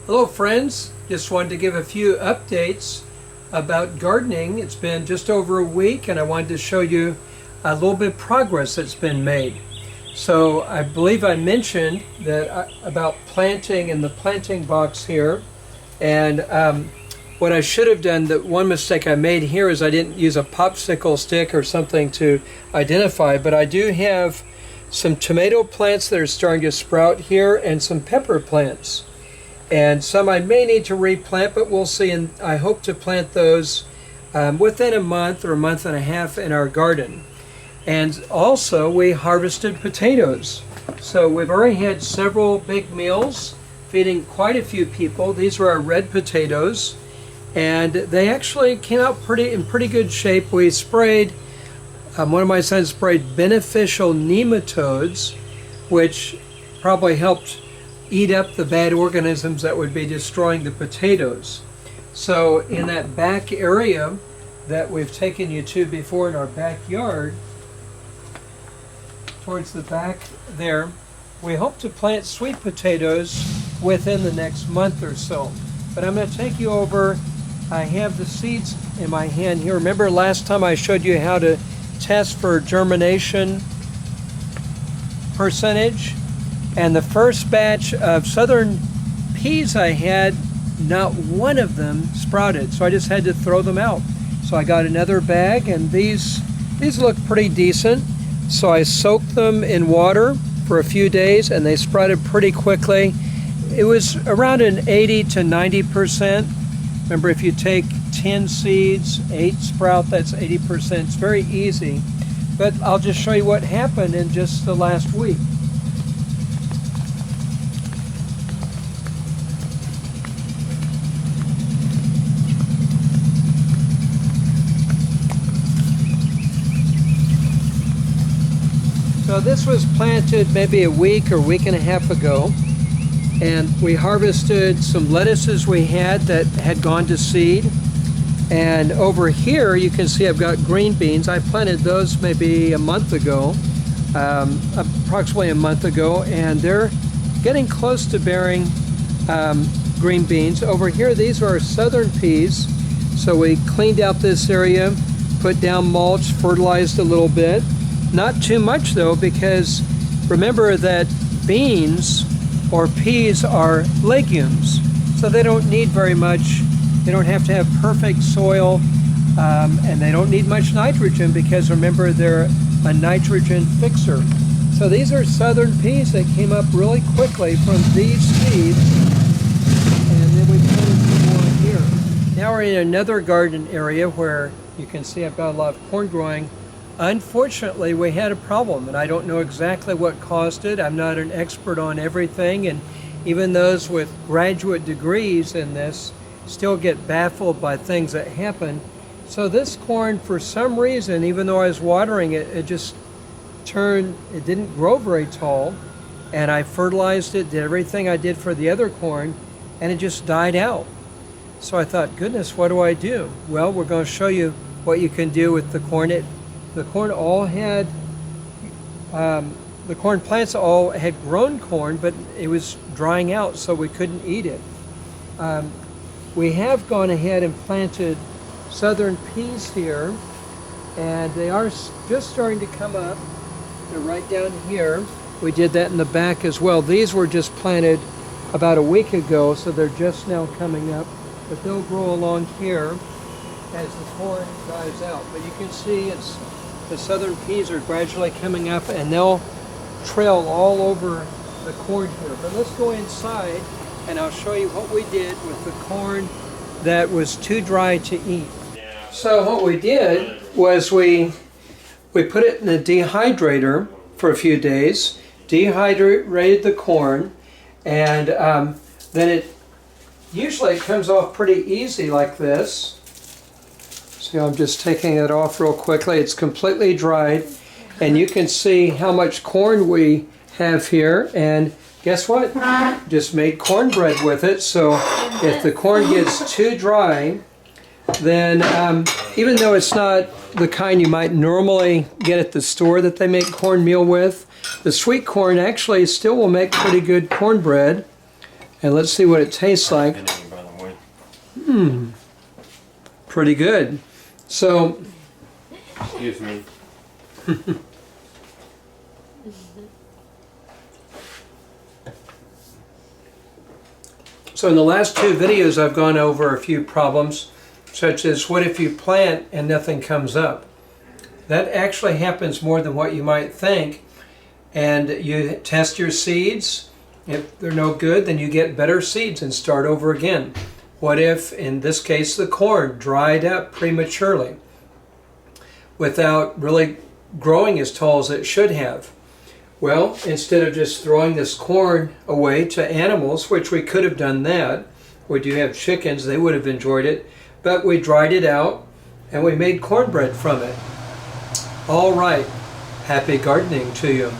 Hello friends, just wanted to give a few updates about gardening. It's been just over a week and I wanted to show you a little bit of progress that's been made. So I believe I mentioned that about planting in the planting box here, and what I should have done, the one mistake I made here is I didn't use a popsicle stick or something to identify, but I do have some tomato plants that are starting to sprout here and some pepper plants. And some I may need to replant, but we'll see. And I hope to plant those within a month or a month and a half in our garden. And also we harvested potatoes. So we've already had several big meals feeding quite a few people. These were our red potatoes. And they actually came out in pretty good shape. We sprayed, one of my sons sprayed beneficial nematodes, which probably helped eat up the bad organisms that would be destroying the potatoes. So in that back area that we've taken you to before in our backyard, towards the back there, we hope to plant sweet potatoes within the next month or so. But I'm going to take you over. I have the seeds in my hand here. Remember last time I showed you how to test for germination percentage? And the first batch of southern peas I had, not one of them sprouted, so I just had to throw them out. So I got another bag, and these look pretty decent. So I soaked them in water for a few days, and they sprouted pretty quickly. It was around an 80 to 90%. Remember, if you take 10 seeds, 8 sprout, that's 80%. It's very easy. But I'll just show you what happened in just the last week. So this was planted maybe a week or week and a half ago, and we harvested some lettuces we had that had gone to seed. And over here you can see I've got green beans. I planted those maybe a month ago, approximately a month ago, and they're getting close to bearing green beans. Over here, these are our southern peas. So we cleaned out this area, put down mulch, fertilized a little bit. Not too much though, because remember that beans or peas are legumes, so they don't need very much. They don't have to have perfect soil, and they don't need much nitrogen, because remember they're a nitrogen fixer. So these are southern peas that came up really quickly from these seeds, and then we planted some more here. Now we're in another garden area where you can see I've got a lot of corn growing. Unfortunately, we had a problem, and I don't know exactly what caused it. I'm not an expert on everything, and even those with graduate degrees in this still get baffled by things that happen. So this corn, for some reason, even though I was watering it, it just it didn't grow very tall, and I fertilized it, did everything I did for the other corn, and it just died out. So I thought, goodness, what do I do? Well, we're going to show you what you can do with the corn. The corn all had, the corn plants all had grown corn, but it was drying out, so we couldn't eat it. We have gone ahead and planted southern peas here, and they are just starting to come up. They're right down here. We did that in the back as well. These were just planted about a week ago, so they're just now coming up, but they'll grow along here as the corn dies out. But you can see the southern peas are gradually coming up, and they'll trail all over the corn here. But let's go inside and I'll show you what we did with the corn that was too dry to eat. So what we did was we put it in a dehydrator for a few days, dehydrated the corn, and then it usually comes off pretty easy like this. See, I'm just taking it off real quickly. It's completely dried, and you can see how much corn we have here, and guess what? Just made cornbread with it. So if the corn gets too dry, then even though it's not the kind you might normally get at the store that they make cornmeal with, the sweet corn actually still will make pretty good cornbread. And let's see what it tastes like. Pretty good. So, excuse me. So in the last two videos I've gone over a few problems, such as what if you plant and nothing comes up? That actually happens more than what you might think. And you test your seeds. If they're no good, then you get better seeds and start over again. What if, in this case, the corn dried up prematurely without really growing as tall as it should have? Well, instead of just throwing this corn away to animals, which we could have done that, we do have chickens, they would have enjoyed it, but we dried it out and we made cornbread from it. All right, happy gardening to you.